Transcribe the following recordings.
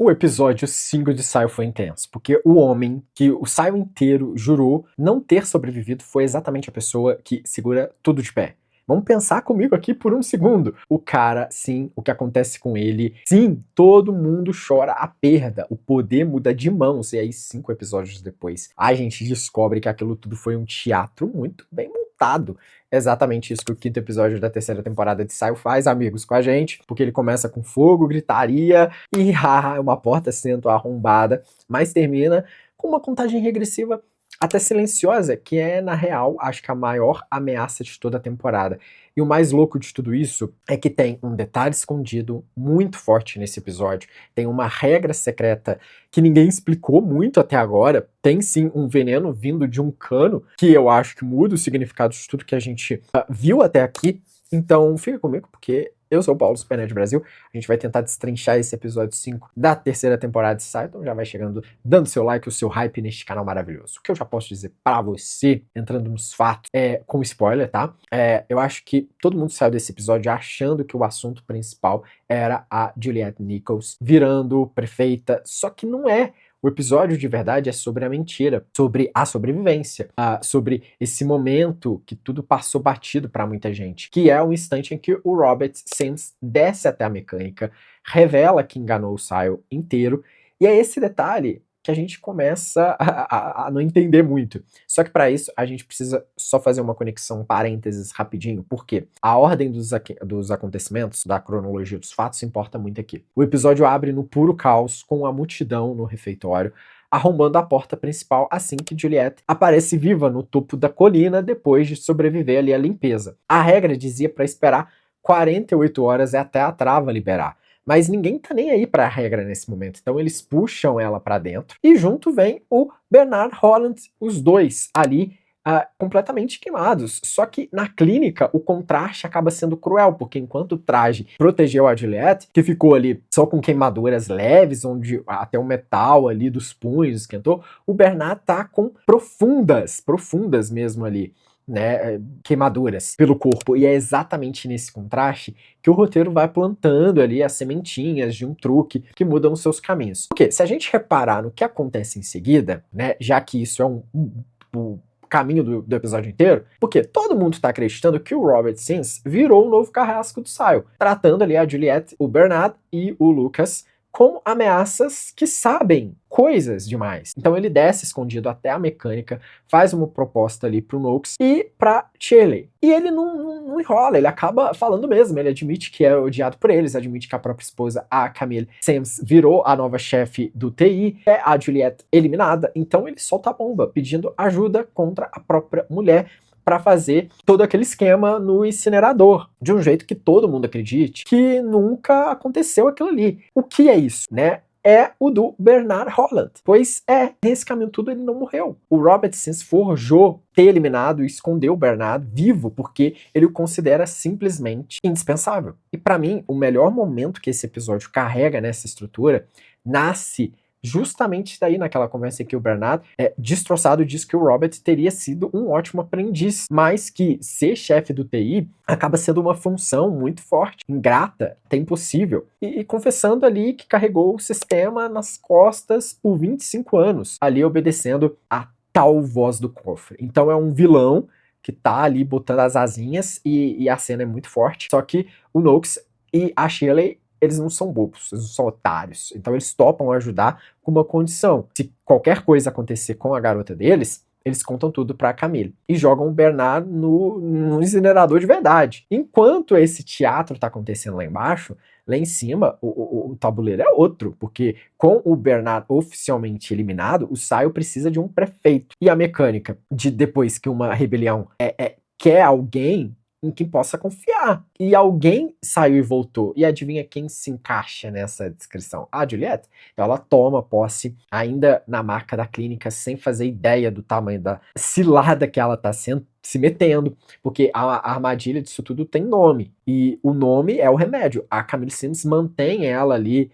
O episódio 5 de Saio foi intenso, porque o homem que o Saio inteiro jurou não ter sobrevivido foi exatamente a pessoa que segura tudo de pé. Vamos pensar comigo aqui por um segundo. O cara, sim, o que acontece com ele, sim, todo mundo chora a perda. O poder muda de mãos. E aí, 5 episódios depois, a gente descobre que aquilo tudo foi um teatro muito bem montado. Exatamente isso que o 5º episódio da 3ª temporada de Saio faz, amigos, com a gente, porque ele começa com fogo, gritaria e uma porta sendo arrombada, mas termina com uma contagem regressiva até silenciosa, que é, na real, acho que a maior ameaça de toda a temporada. E o mais louco de tudo isso é que tem um detalhe escondido muito forte nesse episódio. Tem uma regra secreta que ninguém explicou muito até agora. Tem sim um veneno vindo de um cano, que eu acho que muda o significado de tudo que a gente viu até aqui. Então fica comigo, porque eu sou o Paulo, Super Nerd Brasil. A gente vai tentar destrinchar esse episódio 5 da 3ª temporada de Saio. Então já vai chegando, dando seu like, o seu hype neste canal maravilhoso. O que eu já posso dizer pra você, entrando nos fatos, com spoiler, tá? Eu acho que todo mundo saiu desse episódio achando que o assunto principal era a Juliette Nichols virando prefeita, só que não é. O episódio de verdade é sobre a mentira, sobre a sobrevivência, sobre esse momento que tudo passou batido pra muita gente, que é o instante em que o Robert Sims desce até a mecânica, revela que enganou o Saio inteiro, e é esse detalhe que a gente começa a não entender muito. Só que para isso a gente precisa só fazer uma conexão, parênteses rapidinho, porque a ordem dos acontecimentos, da cronologia dos fatos, importa muito aqui. O episódio abre no puro caos, com a multidão no refeitório, arrombando a porta principal assim que Juliette aparece viva no topo da colina depois de sobreviver ali à limpeza. A regra dizia para esperar 48 horas até a trava liberar. Mas ninguém tá nem aí pra regra nesse momento. Então eles puxam ela pra dentro. E junto vem o Bernard Holland, os dois ali completamente queimados. Só que na clínica o contraste acaba sendo cruel, porque enquanto o traje protegeu a Juliette, que ficou ali só com queimaduras leves, onde até o metal ali dos punhos esquentou, o Bernard tá com profundas mesmo ali, né, queimaduras pelo corpo. E é exatamente nesse contraste que o roteiro vai plantando ali as sementinhas de um truque que mudam os seus caminhos. Porque se a gente reparar no que acontece em seguida, né, já que isso é o caminho do episódio inteiro, porque todo mundo tá acreditando que o Robert Sims virou o novo carrasco do Saio, tratando ali a Juliette, o Bernard e o Lucas como ameaças que sabem coisas demais. Então ele desce escondido até a mecânica, faz uma proposta ali pro Noakes e pra Shirley. E ele não enrola, ele acaba falando mesmo, ele admite que é odiado por eles, admite que a própria esposa, a Camille Sims, virou a nova chefe do TI, é a Juliette eliminada, então ele solta a bomba, pedindo ajuda contra a própria mulher, para fazer todo aquele esquema no incinerador, de um jeito que todo mundo acredite que nunca aconteceu aquilo ali. O que é isso, né? É o do Bernard Holland. Pois nesse caminho tudo ele não morreu. O Robert Sims forjou ter eliminado e escondeu o Bernard vivo, porque ele o considera simplesmente indispensável. E para mim, o melhor momento que esse episódio carrega nessa estrutura nasce justamente daí naquela conversa que o Bernard, destroçado, diz que o Robert teria sido um ótimo aprendiz, mas que ser chefe do TI acaba sendo uma função muito forte, ingrata, até impossível. E confessando ali que carregou o sistema nas costas por 25 anos, ali obedecendo a tal voz do cofre. Então é um vilão que tá ali botando as asinhas e a cena é muito forte, só que o Noakes e a Shirley, eles não são bobos, eles não são otários. Então eles topam ajudar com uma condição. Se qualquer coisa acontecer com a garota deles, eles contam tudo pra Camille. E jogam o Bernard no incinerador de verdade. Enquanto esse teatro tá acontecendo lá embaixo, lá em cima, o tabuleiro é outro. Porque com o Bernard oficialmente eliminado, o Saio precisa de um prefeito. E a mecânica de depois que uma rebelião quer alguém em quem possa confiar. E alguém saiu e voltou. E adivinha quem se encaixa nessa descrição? A Juliette. Então ela toma posse ainda na marca da clínica sem fazer ideia do tamanho da cilada que ela tá se metendo, porque a armadilha disso tudo tem nome. E o nome é o remédio. A Camille Sims mantém ela ali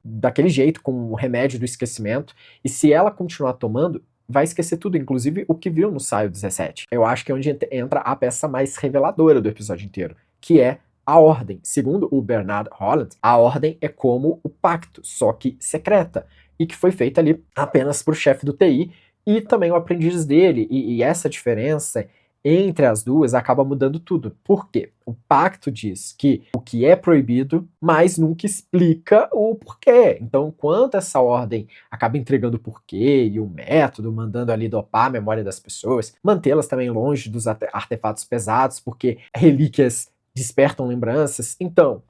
daquele jeito, com o remédio do esquecimento. E se ela continuar tomando, vai esquecer tudo, inclusive o que viu no Saio 17. Eu acho que é onde entra a peça mais reveladora do episódio inteiro, que é a Ordem. Segundo o Bernard Holland, a Ordem é como o Pacto, só que secreta, e que foi feita ali apenas para o chefe do TI e também o aprendiz dele, e essa diferença entre as duas acaba mudando tudo. Por quê? O pacto diz que o que é proibido, mas nunca explica o porquê. Então, enquanto essa ordem acaba entregando o porquê e o método, mandando ali dopar a memória das pessoas, mantê-las também longe dos artefatos pesados, porque relíquias despertam lembranças. Então,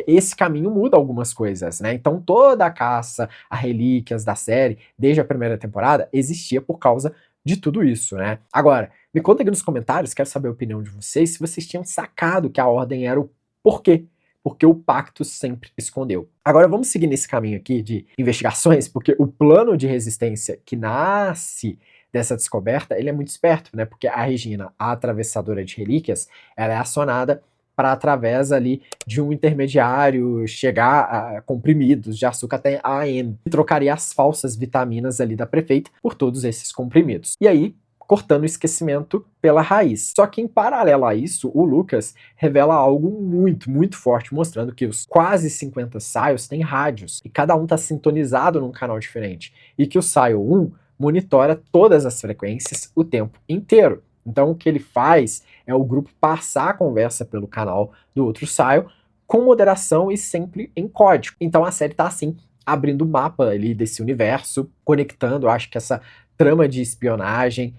esse caminho muda algumas coisas, né? Então, toda a caça a relíquias da série, desde a primeira temporada, existia por causa de tudo isso, né? Agora, me conta aqui nos comentários, quero saber a opinião de vocês, se vocês tinham sacado que a ordem era o porquê. Porque o pacto sempre escondeu. Agora vamos seguir nesse caminho aqui de investigações, porque o plano de resistência que nasce dessa descoberta, ele é muito esperto, né? Porque a Regina, a atravessadora de relíquias, ela é acionada para, através ali de um intermediário, chegar a comprimidos de açúcar até a AM, e trocaria as falsas vitaminas ali da prefeita por todos esses comprimidos. E aí, cortando o esquecimento pela raiz. Só que em paralelo a isso, o Lucas revela algo muito, muito forte, mostrando que os quase 50 Siles têm rádios, e cada um está sintonizado num canal diferente, e que o Sil 1 monitora todas as frequências o tempo inteiro. Então o que ele faz é o grupo passar a conversa pelo canal do outro Sil com moderação e sempre em código. Então a série está assim, abrindo o mapa ali desse universo, conectando, acho que essa trama de espionagem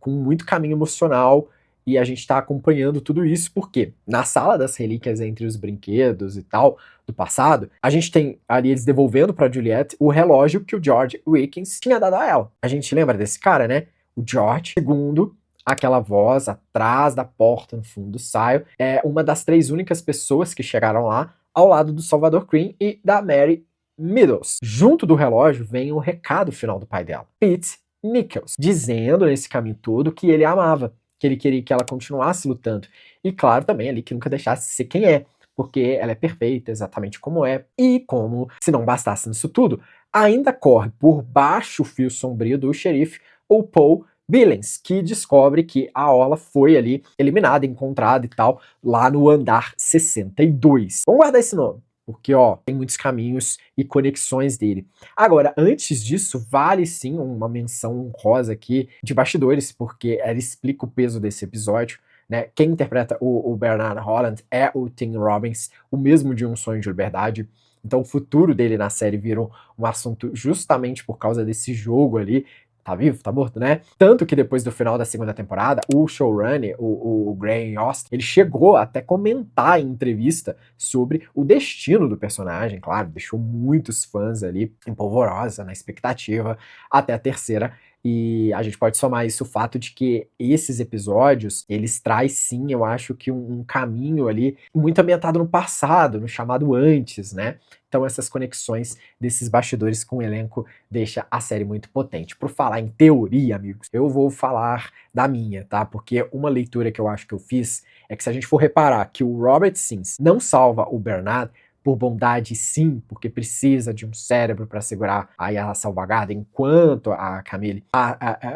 com muito caminho emocional, e a gente está acompanhando tudo isso porque na sala das relíquias entre os brinquedos e tal do passado, a gente tem ali eles devolvendo para Juliette o relógio que o George Wickens tinha dado a ela. A gente lembra desse cara, né? O George, segundo aquela voz atrás da porta no fundo do Sil, é uma das 3 únicas pessoas que chegaram lá ao lado do Salvador Cream e da Mary Meadows. Junto do relógio vem o recado final do pai dela, Pete Nichols, dizendo nesse caminho todo que ele a amava, que ele queria que ela continuasse lutando. E claro também ali que nunca deixasse de ser quem é, porque ela é perfeita exatamente como é. E como, se não bastasse nisso tudo, ainda corre por baixo o fio sombrio do xerife, o Paul Billings, que descobre que a Orla foi ali eliminada, encontrada e tal, lá no andar 62. Vamos guardar esse nome, porque ó, tem muitos caminhos e conexões dele. Agora, antes disso, vale sim uma menção honrosa aqui de bastidores, porque ela explica o peso desse episódio, né? Quem interpreta o Bernard Holland é o Tim Robbins, o mesmo de Um Sonho de Liberdade. Então o futuro dele na série virou um assunto justamente por causa desse jogo ali. Tá vivo? Tá morto, né? Tanto que depois do final da segunda temporada, o showrunner, o Graham Yost, ele chegou até comentar em entrevista sobre o destino do personagem, claro, deixou muitos fãs ali em polvorosa, na expectativa, até a terceira. E a gente pode somar isso o fato de que esses episódios, eles traz sim, eu acho que um caminho ali muito ambientado no passado, no chamado antes, né? Então essas conexões desses bastidores com o elenco deixa a série muito potente. Por falar em teoria, amigos, eu vou falar da minha, tá? Porque uma leitura que eu acho que eu fiz é que se a gente for reparar que o Robert Sims não salva o Bernard por bondade, sim, porque precisa de um cérebro para segurar aí a salvaguarda, enquanto a Camille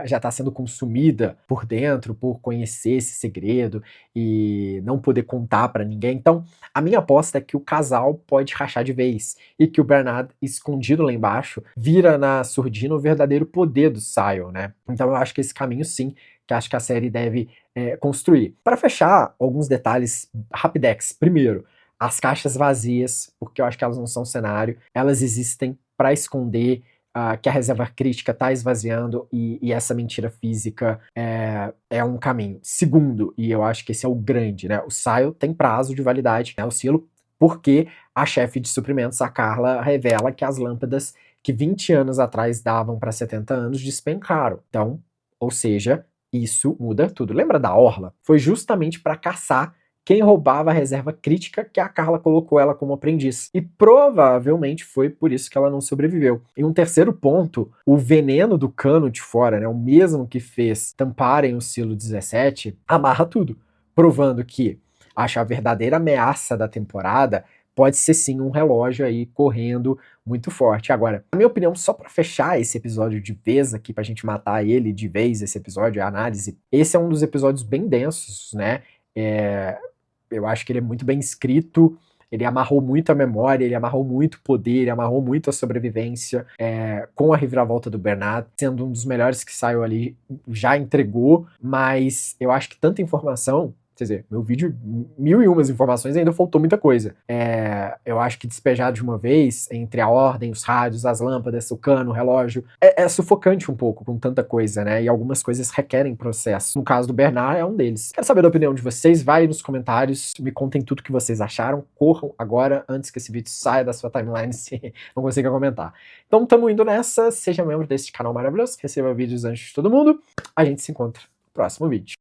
já está sendo consumida por dentro, por conhecer esse segredo e não poder contar para ninguém. Então, a minha aposta é que o casal pode rachar de vez e que o Bernard, escondido lá embaixo, vira na surdina o verdadeiro poder do Sil, né? Então, eu acho que esse caminho, sim, que acho que a série deve construir. Para fechar, alguns detalhes rapidex. Primeiro, as caixas vazias, porque eu acho que elas não são cenário, elas existem para esconder que a reserva crítica está esvaziando e essa mentira física é um caminho. Segundo, e eu acho que esse é o grande, né? O Sil tem prazo de validade, né? O selo, porque a chefe de suprimentos, a Carla, revela que as lâmpadas que 20 anos atrás davam para 70 anos despencaram. Então, ou seja, isso muda tudo. Lembra da Orla? Foi justamente para caçar quem roubava a reserva crítica que a Carla colocou ela como aprendiz. E provavelmente foi por isso que ela não sobreviveu. E um terceiro ponto, o veneno do cano de fora, né, o mesmo que fez tamparem o silo 17, amarra tudo, provando que acho a verdadeira ameaça da temporada pode ser sim um relógio aí correndo muito forte. Agora, na minha opinião, só para fechar esse episódio de vez aqui, pra gente matar ele de vez, esse episódio, a análise, esse é um dos episódios bem densos, né? eu acho que ele é muito bem escrito, ele amarrou muito a memória, ele amarrou muito o poder, ele amarrou muito a sobrevivência, com a reviravolta do Bernard, sendo um dos melhores que saiu ali, já entregou, mas eu acho que tanta informação, quer dizer, meu vídeo, 1001 informações, ainda faltou muita coisa. Eu acho que despejar de uma vez, entre a ordem, os rádios, as lâmpadas, o cano, o relógio, é sufocante um pouco com tanta coisa, né? E algumas coisas requerem processo. No caso do Bernard, é um deles. Quero saber da opinião de vocês, vai aí nos comentários, me contem tudo que vocês acharam, corram agora, antes que esse vídeo saia da sua timeline, se não consiga comentar. Então, tamo indo nessa, seja membro desse canal maravilhoso, receba vídeos antes de todo mundo, a gente se encontra no próximo vídeo.